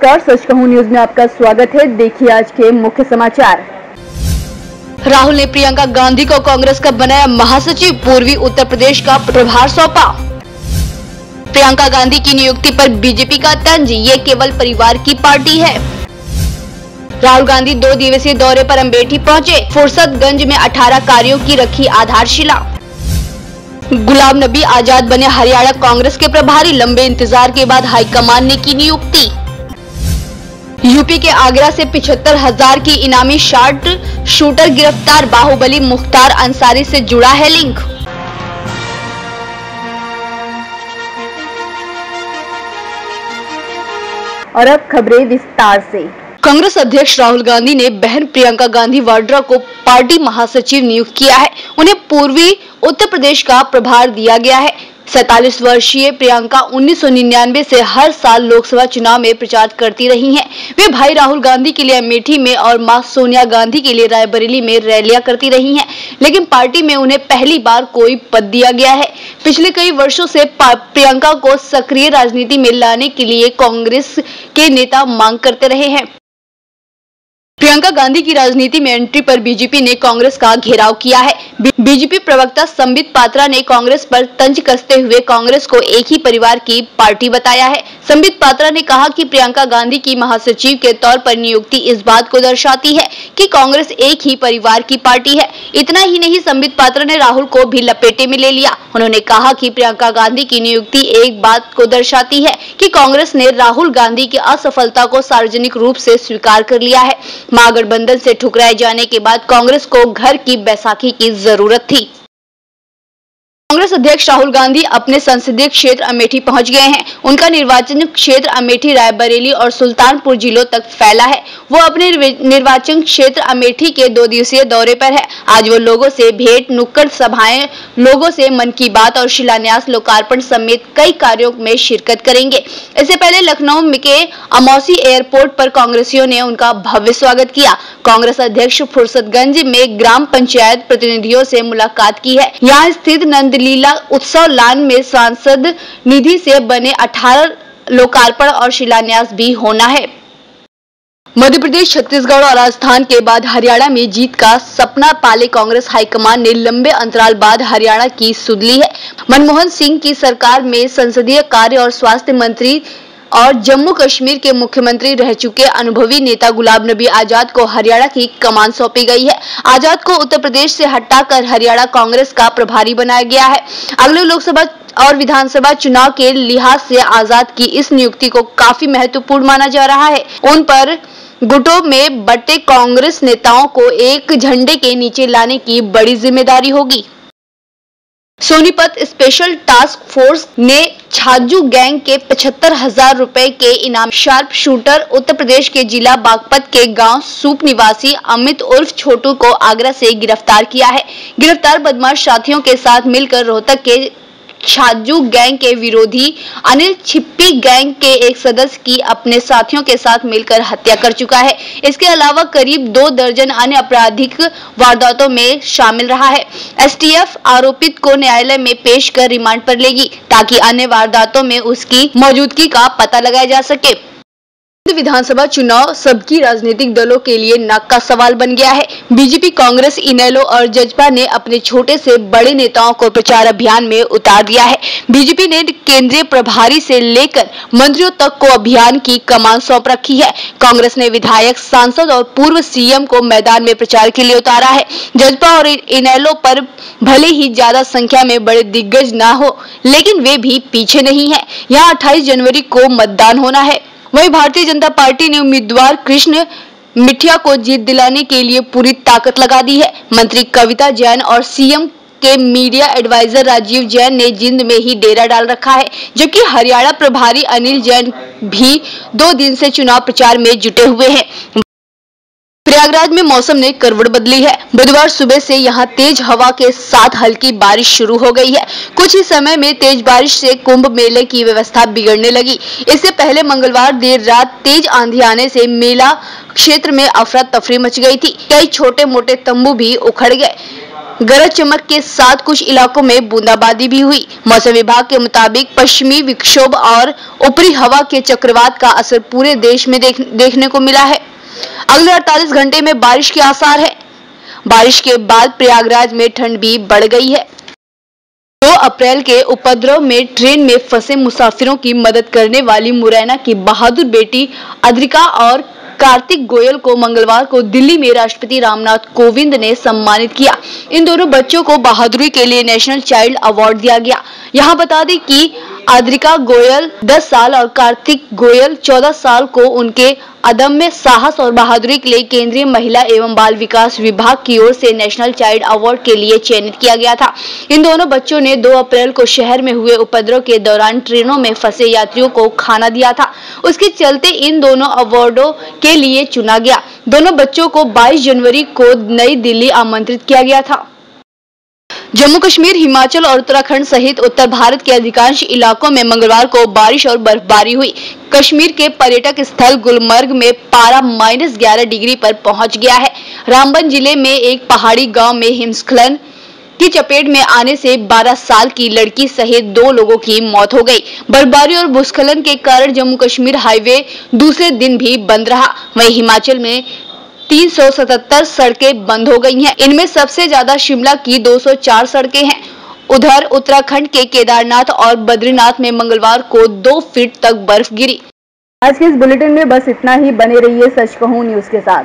नमस्कार, सच कहूं न्यूज में आपका स्वागत है। देखिए आज के मुख्य समाचार। राहुल ने प्रियंका गांधी को कांग्रेस का बनाया महासचिव, पूर्वी उत्तर प्रदेश का प्रभार सौंपा। प्रियंका गांधी की नियुक्ति पर बीजेपी का तंज, ये केवल परिवार की पार्टी है। राहुल गांधी 2 दिवसीय दौरे पर अमेठी पहुंचे, फुर्सतगंज में 18 कार्यों की रखी आधारशिला। गुलाम नबी आजाद बने हरियाणा कांग्रेस के प्रभारी, लंबे इंतजार के बाद हाईकमान ने की नियुक्ति। यूपी के आगरा से 75,000 की इनामी शार्ट शूटर गिरफ्तार, बाहुबली मुख्तार अंसारी से जुड़ा है लिंक। और अब खबरें विस्तार से। कांग्रेस अध्यक्ष राहुल गांधी ने बहन प्रियंका गांधी वाड्रा को पार्टी महासचिव नियुक्त किया है। उन्हें पूर्वी उत्तर प्रदेश का प्रभार दिया गया है। 47 वर्षीय प्रियंका 1999 से हर साल लोकसभा चुनाव में प्रचार करती रही हैं। वे भाई राहुल गांधी के लिए अमेठी में और मां सोनिया गांधी के लिए रायबरेली में रैलियां करती रही हैं, लेकिन पार्टी में उन्हें पहली बार कोई पद दिया गया है। पिछले कई वर्षों से प्रियंका को सक्रिय राजनीति में लाने के लिए कांग्रेस के नेता मांग करते रहे हैं। प्रियंका गांधी की राजनीति में एंट्री पर बीजेपी ने कांग्रेस का घेराव किया है। बीजेपी प्रवक्ता संबित पात्रा ने कांग्रेस पर तंज कसते हुए कांग्रेस को एक ही परिवार की पार्टी बताया है। संबित पात्रा ने कहा कि प्रियंका गांधी की महासचिव के तौर पर नियुक्ति इस बात को दर्शाती है कि कांग्रेस एक ही परिवार की पार्टी है। इतना ही नहीं, संबित पात्रा ने राहुल को भी लपेटे में ले लिया। उन्होंने कहा कि प्रियंका गांधी की नियुक्ति एक बात को दर्शाती है कि कांग्रेस ने राहुल गांधी की असफलता को सार्वजनिक रूप से स्वीकार कर लिया है। महागठबंधन से ठुकराए जाने के बाद कांग्रेस को घर की बैसाखी की जरूरत थी। कांग्रेस अध्यक्ष राहुल गांधी अपने संसदीय क्षेत्र अमेठी पहुंच गए हैं। उनका निर्वाचन क्षेत्र अमेठी, रायबरेली और सुल्तानपुर जिलों तक फैला है। वो अपने निर्वाचन क्षेत्र अमेठी के 2 दिवसीय दौरे पर है। आज वो लोगों से भेंट, नुक्कड़ सभाएं, लोगों से मन की बात और शिलान्यास, लोकार्पण समेत कई कार्यों में शिरकत करेंगे। इससे पहले लखनऊ के अमौसी एयरपोर्ट पर कांग्रेसियों ने उनका भव्य स्वागत किया। कांग्रेस अध्यक्ष फुर्सतगंज में ग्राम पंचायत प्रतिनिधियों से मुलाकात की है। यहाँ स्थित लीला उत्सव लान में सांसद निधि से बने 18 लोकार्पण और शिलान्यास भी होना है। मध्य प्रदेश, छत्तीसगढ़ और राजस्थान के बाद हरियाणा में जीत का सपना पाले कांग्रेस हाईकमान ने लंबे अंतराल बाद हरियाणा की सुध ली है। मनमोहन सिंह की सरकार में संसदीय कार्य और स्वास्थ्य मंत्री और जम्मू कश्मीर के मुख्यमंत्री रह चुके अनुभवी नेता गुलाम नबी आजाद को हरियाणा की कमान सौंपी गई है। आजाद को उत्तर प्रदेश से हटाकर हरियाणा कांग्रेस का प्रभारी बनाया गया है। अगले लोकसभा और विधानसभा चुनाव के लिहाज से आजाद की इस नियुक्ति को काफी महत्वपूर्ण माना जा रहा है। उन पर गुटों में बटे कांग्रेस नेताओं को एक झंडे के नीचे लाने की बड़ी जिम्मेदारी होगी। सोनीपत स्पेशल टास्क फोर्स ने छाजू गैंग के 75,000 रुपए के इनाम शार्प शूटर उत्तर प्रदेश के जिला बागपत के गांव सूप निवासी अमित उर्फ छोटू को आगरा से गिरफ्तार किया है। गिरफ्तार बदमाश साथियों के साथ मिलकर रोहतक के छाजू गैंग के विरोधी अनिल छिप्पी गैंग के एक सदस्य की अपने साथियों के साथ मिलकर हत्या कर चुका है। इसके अलावा करीब 2 दर्जन अन्य आपराधिक वारदातों में शामिल रहा है। एसटीएफ आरोपित को न्यायालय में पेश कर रिमांड पर लेगी ताकि अन्य वारदातों में उसकी मौजूदगी का पता लगाया जा सके। विधानसभा चुनाव सबकी राजनीतिक दलों के लिए नाक का सवाल बन गया है। बीजेपी, कांग्रेस, इनेलो और जजपा ने अपने छोटे से बड़े नेताओं को प्रचार अभियान में उतार दिया है। बीजेपी ने केंद्रीय प्रभारी से लेकर मंत्रियों तक को अभियान की कमान सौंप रखी है। कांग्रेस ने विधायक, सांसद और पूर्व सीएम को मैदान में प्रचार के लिए उतारा है। जजपा और इनेलो पर भले ही ज्यादा संख्या में बड़े दिग्गज न हो, लेकिन वे भी पीछे नहीं है। यहाँ 28 जनवरी को मतदान होना है। वहीं भारतीय जनता पार्टी ने उम्मीदवार कृष्ण मिठिया को जीत दिलाने के लिए पूरी ताकत लगा दी है। मंत्री कविता जैन और सीएम के मीडिया एडवाइजर राजीव जैन ने जिंद में ही डेरा डाल रखा है, जबकि हरियाणा प्रभारी अनिल जैन भी 2 दिन से चुनाव प्रचार में जुटे हुए हैं। प्रयागराज में मौसम ने करवट बदली है। बुधवार सुबह से यहां तेज हवा के साथ हल्की बारिश शुरू हो गई है। कुछ ही समय में तेज बारिश से कुंभ मेले की व्यवस्था बिगड़ने लगी। इससे पहले मंगलवार देर रात तेज आंधी आने से मेला क्षेत्र में अफरा तफरी मच गई थी। कई छोटे मोटे तंबू भी उखड़ गए। गरज चमक के साथ कुछ इलाकों में बूंदाबांदी भी हुई। मौसम विभाग के मुताबिक पश्चिमी विक्षोभ और ऊपरी हवा के चक्रवात का असर पूरे देश में देखने को मिला है। अगले 48 घंटे में बारिश के आसार है। बारिश के बाद प्रयागराज में ठंड भी बढ़ गई है। 2 अप्रैल के उपद्रव में ट्रेन में फंसे मुसाफिरों की मदद करने वाली मुरैना की बहादुर बेटी अद्रिका और कार्तिक गोयल को मंगलवार को दिल्ली में राष्ट्रपति रामनाथ कोविंद ने सम्मानित किया। इन दोनों बच्चों को बहादुरी के लिए नेशनल चाइल्ड अवार्ड दिया गया। यहाँ बता दें कि अद्रिका गोयल 10 साल और कार्तिक गोयल 14 साल को उनके अदम्य साहस और बहादुरी के लिए केंद्रीय महिला एवं बाल विकास विभाग की ओर से नेशनल चाइल्ड अवार्ड के लिए चयनित किया गया था। इन दोनों बच्चों ने 2 अप्रैल को शहर में हुए उपद्रव के दौरान ट्रेनों में फंसे यात्रियों को खाना दिया था। उसके चलते इन दोनों अवार्डों के लिए चुना गया। दोनों बच्चों को 22 जनवरी को नई दिल्ली आमंत्रित किया गया था। जम्मू कश्मीर, हिमाचल और उत्तराखंड सहित उत्तर भारत के अधिकांश इलाकों में मंगलवार को बारिश और बर्फबारी हुई। कश्मीर के पर्यटक स्थल गुलमर्ग में पारा -11 डिग्री पर पहुंच गया है। रामबन जिले में एक पहाड़ी गांव में हिमस्खलन की चपेट में आने से 12 साल की लड़की सहित 2 लोगों की मौत हो गई। बर्फबारी और भूस्खलन के कारण जम्मू कश्मीर हाईवे दूसरे दिन भी बंद रहा। वहीं हिमाचल में 377 सड़कें बंद हो गई हैं। इनमें सबसे ज्यादा शिमला की 204 सड़कें हैं। उधर उत्तराखंड के केदारनाथ और बद्रीनाथ में मंगलवार को 2 फीट तक बर्फ गिरी। आज के इस बुलेटिन में बस इतना ही। बने रहिए सच कहूं न्यूज के साथ।